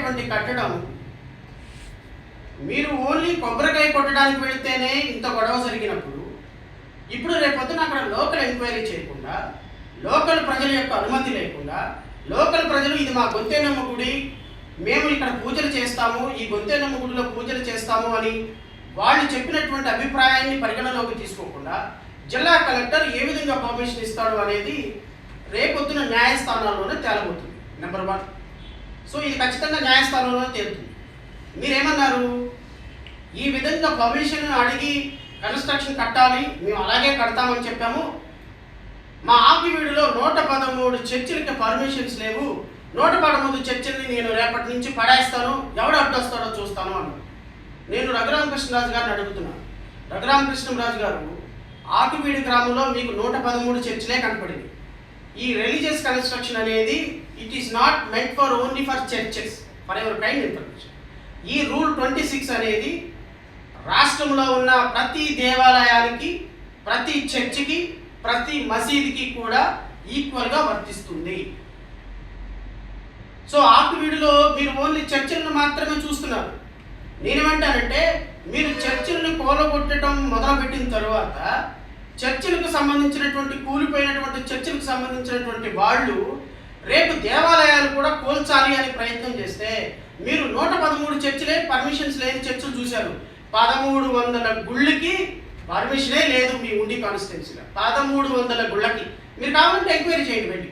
ఉండేటువంటి కట్టడం మీరు ఓన్లీ కొబ్బరికాయ కొట్టడానికి వెళితేనే ఇంత గొడవ జరిగినప్పుడు, ఇప్పుడు రేపొద్దున అక్కడ లోకల్ ఎంక్వైరీ చేయకుండా, లోకల్ ప్రజల యొక్క అనుమతి లేకుండా, లోకల్ ప్రజలు ఇది మా గొంతేనమ్మ గుడి, మేము ఇక్కడ పూజలు చేస్తాము, ఈ గొంతేనమ్మ గుడిలో పూజలు చేస్తాము అని వాళ్ళు చెప్పినటువంటి అభిప్రాయాన్ని పరిగణలోకి తీసుకోకుండా జిల్లా కలెక్టర్ ఏ విధంగా పర్మిషన్ ఇస్తాడు అనేది రేపొద్దున న్యాయస్థానాల్లోనే తేలబోతుంది. నెంబర్ 1. సో ఇది ఖచ్చితంగా న్యాయస్థానంలోనే తేలుతుంది. మీరేమన్నారు, ఈ విధంగా పర్మిషన్ అడిగి కన్స్ట్రక్షన్ కట్టాలి, మేము అలాగే కడతామని చెప్పాము. మా ఆకివీడులో 113 చర్చిలకి పర్మిషన్స్ లేవు, 113 చర్చిల్ని నేను రేపటి నుంచి పడేస్తాను, ఎవడు అడ్డొస్తాడో చూస్తాను అన్నాడు. నేను రఘురామకృష్ణరాజు గారిని అడుగుతున్నాను, రఘురామకృష్ణరాజు గారు, ఆకివీడి గ్రామంలో మీకు 113 చర్చిలే కనపడింది. ఈ రిలీజియస్ కన్స్ట్రక్షన్ అనేది it is not meant for only for churches, for ever kind information. ఈ రూల్ 26 అనేది రాష్ట్రంలో ఉన్న ప్రతి దేవాలయానికి, ప్రతి చర్చికి, ప్రతి మసీదుకి కూడా ఈక్వల్గా వర్తిస్తుంది. సో ఆకివీడిలో మీరు ఓన్లీ చర్చిలను మాత్రమే చూస్తున్నారు. నేనేమంటానంటే, మీరు చర్చిలను కూలగొట్టడం మొదలుపెట్టిన తరువాత చర్చిలకు సంబంధించినటువంటి కూలిపోయినటువంటి చర్చిలకు సంబంధించినటువంటి వాళ్ళు రేపు దేవాలయాలు కూడా కూల్చాలి అని ప్రయత్నం చేస్తే, మీరు 113 చర్చిలే పర్మిషన్స్ లేని చర్చిలు చూశారు. 1300 గుళ్ళకి పర్మిషనే లేదు మీ ఉండి కాన్స్టిట్యున్సీలో. 1300 గుళ్ళకి మీరు కావాలంటే ఎంక్వైరీ చేయండి వెళ్ళి.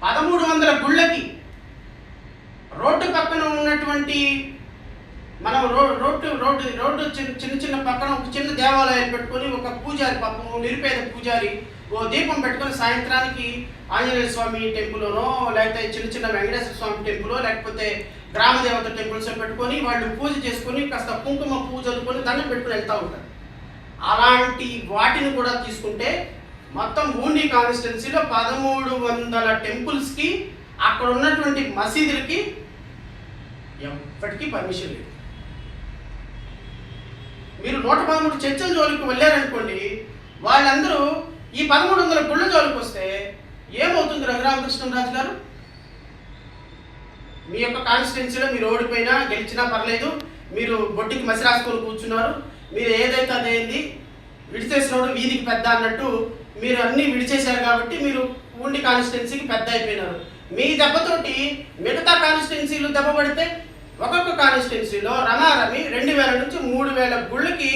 1300 గుళ్ళకి రోడ్డు పక్కన ఉన్నటువంటి మనం రోడ్డు చిన్న పక్కన ఒక చిన్న దేవాలయాలు పెట్టుకొని ఒక పూజారి, పాపం నిరుపేద పూజారి ఓ దీపం పెట్టుకొని సాయంత్రానికి ఆంజనేయ స్వామి టెంపుల్లోనో, లేకపోతే చిన్న వెంకటేశ్వర స్వామి టెంపులో, లేకపోతే గ్రామదేవత టెంపుల్స్ పెట్టుకొని వాళ్ళు పూజ చేసుకొని కాస్త కుంకుమ పూజ చదువుకొని దండం పెట్టుకుని వెళ్తూ ఉంటారు. అలాంటి వాటిని కూడా తీసుకుంటే మొత్తం ఊండి కాన్స్టిట్యున్సీలో 1300 టెంపుల్స్కి, అక్కడ ఉన్నటువంటి మసీదులకి ఎప్పటికీ పర్మిషన్ లేదు. మీరు 113 చర్చల జోలికి వెళ్ళారనుకోండి, వాళ్ళందరూ ఈ 1300 గుళ్ళ జోలికి వస్తే ఏమవుతుంది రఘురామకృష్ణరాజు గారు? మీ యొక్క కాన్స్టిట్యున్సీలో మీరు ఓడిపోయినా గెలిచినా పర్లేదు, మీరు బొట్టికి మసి రాసుకొని కూర్చున్నారు, మీరు ఏదైతే అదేంది విడిచేసినోడు వీధికి పెద్ద అన్నట్టు మీరు అన్నీ విడిచేశారు కాబట్టి మీరు ఉండి కాన్స్టిట్యున్సీకి పెద్ద అయిపోయినారు. మీ దెబ్బతోటి మిగతా కాన్స్టిట్యున్సీలు దెబ్బ పడితే ఒక్కొక్క కాన్స్టిట్యున్సీలో రమారమి 2000 నుంచి 3000 గుళ్ళకి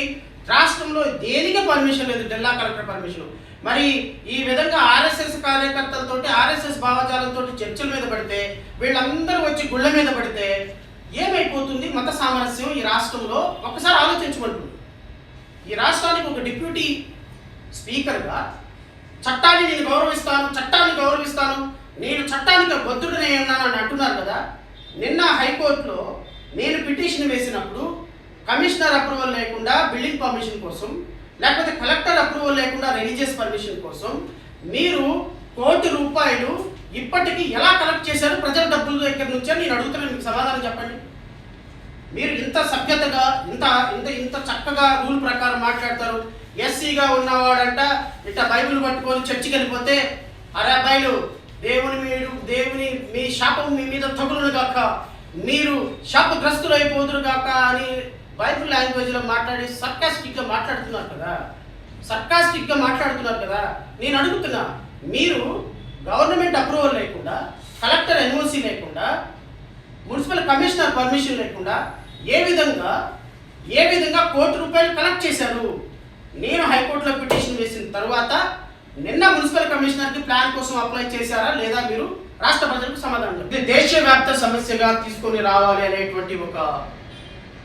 రాష్ట్రంలో దేనికి పర్మిషన్ లేదు, జిల్లా కలెక్టర్ పర్మిషన్. మరి ఈ విధంగా ఆర్ఎస్ఎస్ కార్యకర్తలతోటి, ఆర్ఎస్ఎస్ భావజాలంతో చర్చల మీద పడితే, వీళ్ళందరూ వచ్చి గుళ్ళ మీద పడితే ఏమైపోతుంది మత సామరస్యం ఈ రాష్ట్రంలో? ఒక్కసారి ఆలోచించమంటుంది. ఈ రాష్ట్రానికి ఒక డిప్యూటీ స్పీకర్గా చట్టాన్ని నేను గౌరవిస్తాను, నేను చట్టానికి బద్ధుడనే ఉన్నానని అంటున్నారు కదా. నిన్న హైకోర్టులో నేను పిటిషన్ వేసినప్పుడు కమిషనర్ అప్రూవల్ లేకుండా బిల్డింగ్ పర్మిషన్ కోసం, లేకపోతే కలెక్టర్ అప్రూవల్ లేకుండా రిలీజియస్ పర్మిషన్ కోసం మీరు ₹1 కోటి ఇప్పటికీ ఎలా కలెక్ట్ చేశారు ప్రజల డబ్బుల దగ్గర నుంచి అని నేను అడుగుతున్నాను. మీకు సమాధానం చెప్పండి. మీరు ఇంత సభ్యతగా, ఇంత చక్కగా రూల్ ప్రకారం మాట్లాడతారు. ఎస్సీగా ఉన్నవాడంట ఇట్లా బైబిల్ పట్టుకొని చర్చికి వెళ్ళిపోతే, అరే అబ్బాయిలు దేవుని మీ శాపం మీ మీద తగులును గాక, మీరు శాపగ్రస్తులు అయిపోదురు గాక అని బైబిల్ లాంగ్వేజ్లో మాట్లాడి సర్కాస్టిక్గా మాట్లాడుతున్నారు కదా. నేను అడుగుతున్నా, మీరు గవర్నమెంట్ అప్రూవల్ లేకుండా, కలెక్టర్ ఎన్ఓసి లేకుండా, మున్సిపల్ కమిషనర్ పర్మిషన్ లేకుండా ఏ విధంగా ₹1 కోటి కలెక్ట్ చేశారు? నేను హైకోర్టులో పిటిషన్ వేసిన తర్వాత నిన్న మున్సిపల్ కమిషనర్కి ప్లాన్ కోసం అప్లై చేశారా లేదా? మీరు రాష్ట్ర ప్రజలకు సమాధానం చెప్పండి. దేశవ్యాప్త సమస్యగా తీసుకొని రావాలి అనేటువంటి ఒక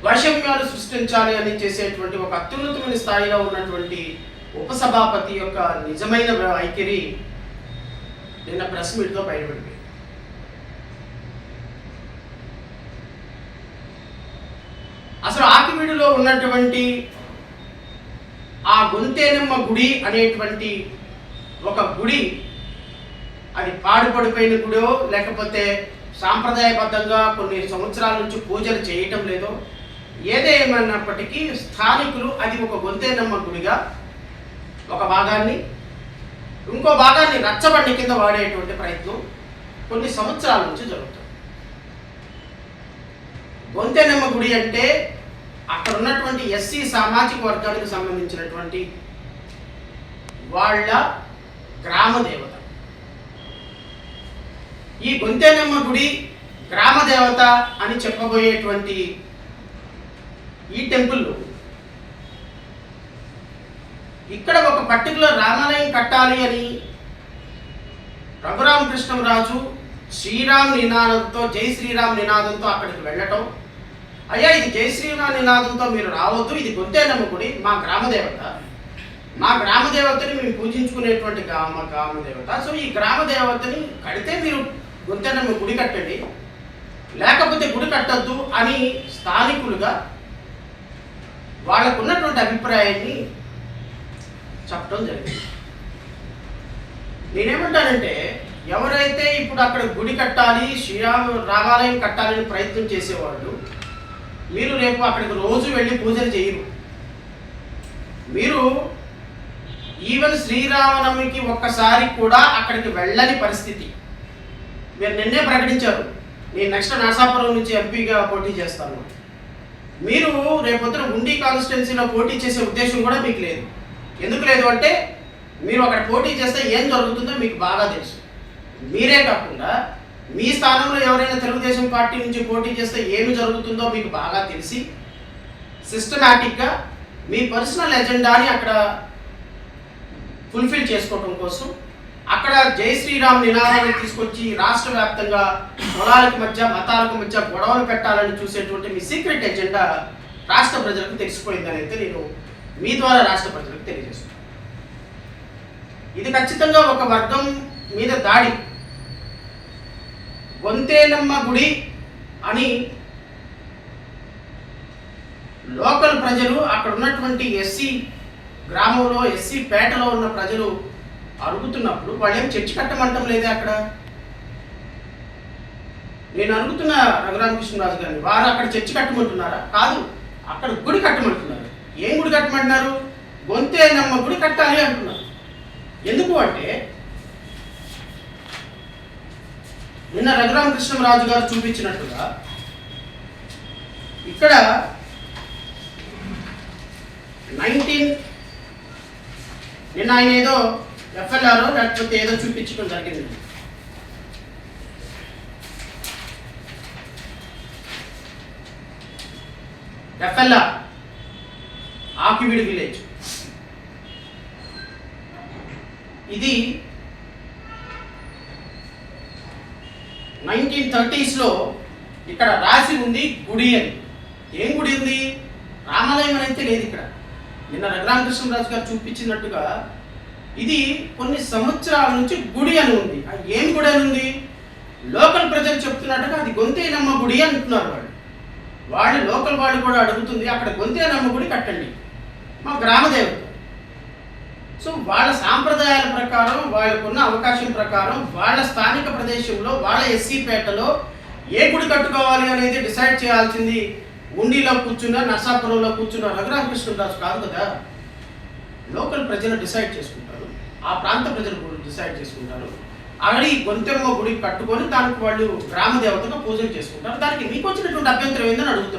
వైషమ్యాలు సృష్టించాలి అని చేసేటువంటి ఒక అత్యున్నతమైన స్థాయిలో ఉన్నటువంటి ఉపసభాపతి యొక్క నిజమైన వైఖరి నిన్న ప్రెస్ మీట్తో బయటపడింది. అసలు ఆకివీడులో ఉన్నటువంటి ఆ గొంతేనమ్మ గుడి అనేటువంటి ఒక గుడి, అది పాడుపడిపోయిన గుడో, లేకపోతే సాంప్రదాయబద్ధంగా కొన్ని సంవత్సరాల నుంచి పూజలు చేయటం లేదో, ఏదేమన్నప్పటికీ స్థానికులు అది ఒక గొంతేనమ్మ గుడిగా ఒక భాగాన్ని, ఇంకో భాగాన్ని రచ్చబండి కింద వాడేటువంటి ప్రయత్నం కొన్ని సంవత్సరాల నుంచి జరుగుతుంది. గొంతెనమ్మ గుడి అంటే అక్కడ ఉన్నటువంటి ఎస్సీ సామాజిక వర్గానికి సంబంధించినటువంటి వాళ్ళ గ్రామ దేవత. ఈ గొంతెనమ్మ గుడి గ్రామ దేవత అని చెప్పబోయేటువంటి ఈ టెంపుల్ ఇక్కడ ఒక పర్టికులర్ రామాలయం కట్టాలి అని రఘురామకృష్ణరాజు శ్రీరామ్ నినాదంతో, జై శ్రీరామ్ నినాదంతో అక్కడికి వెళ్ళటం, అయ్యా ఇది జై శ్రీరామ్ నినాదంతో మీరు రావద్దు, ఇది గొంతెనమ్మ గుడి మా గ్రామ దేవత, మా గ్రామ దేవతని మేము పూజించుకునేటువంటి గ్రామ దేవత, సో ఈ గ్రామ దేవతని కడితే మీరు గొంతెనమ్మ గుడి కట్టండి, లేకపోతే గుడి కట్టద్దు అని స్థానికులుగా వాళ్ళకున్నటువంటి అభిప్రాయాన్ని చెప్పడం జరిగింది. నేనేమంటానంటే ఎవరైతే ఇప్పుడు అక్కడ గుడి కట్టాలి, రామాలయం కట్టాలని ప్రయత్నం చేసేవాళ్ళు, మీరు రేపు అక్కడికి రోజు వెళ్ళి పూజలు చేయరు. మీరు ఈవెన్ శ్రీరామనవమికి ఒక్కసారి కూడా అక్కడికి వెళ్ళని పరిస్థితి. మీరు నిన్నే ప్రకటించారు నేను నెక్స్ట్ నరసాపురం నుంచి ఎంపీగా పోటీ చేస్తాను. మీరు రేపొద్దున ఉండి కాన్స్టిట్యున్సీలో పోటీ చేసే ఉద్దేశం కూడా మీకు లేదు. ఎందుకు లేదు అంటే మీరు అక్కడ పోటీ చేస్తే ఏం జరుగుతుందో మీకు బాగా తెలుసు. మీరే కాకుండా మీ స్థానంలో ఎవరైనా తెలుగుదేశం పార్టీ నుంచి పోటీ చేస్తే ఏమి జరుగుతుందో మీకు బాగా తెలిసి సిస్టమాటిక్గా మీ పర్సనల్ ఎజెండాని అక్కడ ఫుల్ఫిల్ చేసుకోవడం కోసం అక్కడ జై శ్రీరామ్ నినాదాన్ని తీసుకొచ్చి రాష్ట్ర వ్యాప్తంగా కులాలకు మధ్య, మతాలకు మధ్య గొడవలు పెట్టాలని చూసేటువంటి మీ సీక్రెట్ ఎజెండా రాష్ట్ర ప్రజలకు తెలిసిపోయిందని అయితే నేను మీ ద్వారా రాష్ట్ర ప్రజలకు తెలియజేస్తున్నాను. ఇది ఖచ్చితంగా ఒక వర్గం మీద దాడి. గొంతెనమ్మ గుడి అని లోకల్ ప్రజలు, అక్కడ ఉన్నటువంటి ఎస్సీ గ్రామంలో, ఎస్సీ పేటలో ఉన్న ప్రజలు అడుగుతున్నప్పుడు వాళ్ళు ఏం చర్చి కట్టమంటం లేదే. అక్కడ నేను అడుగుతున్న రఘురామకృష్ణరాజు గారిని, వారు అక్కడ చర్చి కట్టమంటున్నారా? కాదు, అక్కడ గుడి కట్టమంటున్నారు. ఏం గుడి కట్టమంటున్నారు? గొంతెనమ్మ గుడి కట్టాలి అంటున్నారు. ఎందుకు అంటే నిన్న రఘురామకృష్ణరాజు గారు చూపించినట్టుగా ఇక్కడ 19 నిన్న ఆయన ఏదో ఎఫ్ఎల్ఆర్ లేకపోతే ఏదో చూపించడం జరిగింది. FLR Akividu village. ఇది 1930s ఇక్కడ రాసి ఉంది గుడి అని. ఏం గుడి ఉంది? రామాలయం అని అయితే లేదు ఇక్కడ. నిన్న రఘురామకృష్ణరాజు గారు చూపించినట్టుగా ఇది కొన్ని సంవత్సరాల నుంచి గుడి అని ఉంది. ఏం గుడి అని ఉంది? లోకల్ ప్రజలు చెప్తున్నట్టుగా అది గొంతెనమ్మ గుడి అంటున్నారు. వాళ్ళు లోకల్ వాళ్ళు కూడా అడుగుతుంది అక్కడ గొంతెనమ్మ గుడి కట్టండి, మా గ్రామ దేవత. సో వాళ్ళ సాంప్రదాయాల ప్రకారం, వాళ్ళకున్న అవకాశం ప్రకారం, వాళ్ళ స్థానిక ప్రదేశంలో, వాళ్ళ ఎస్సీ పేటలో ఏ గుడి కట్టుకోవాలి అనేది డిసైడ్ చేయాల్సింది ఉండిలో కూర్చున్న, నర్సాపురంలో కూర్చున్న రఘురామకృష్ణరాజు కాదు కదా. లోకల్ ప్రజలు డిసైడ్ చేసుకుంటారు, ఆ ప్రాంత ప్రజలు డిసైడ్ చేసుకుంటారు. ఆల్రెడీ గొంతెమ్మ గుడి కట్టుకొని దానికి వాళ్ళు గ్రామ దేవతగా పూజలు చేసుకుంటారు. దానికి మీకు వచ్చినటువంటి అభ్యంతరం ఏందని అడుగుతున్నారు.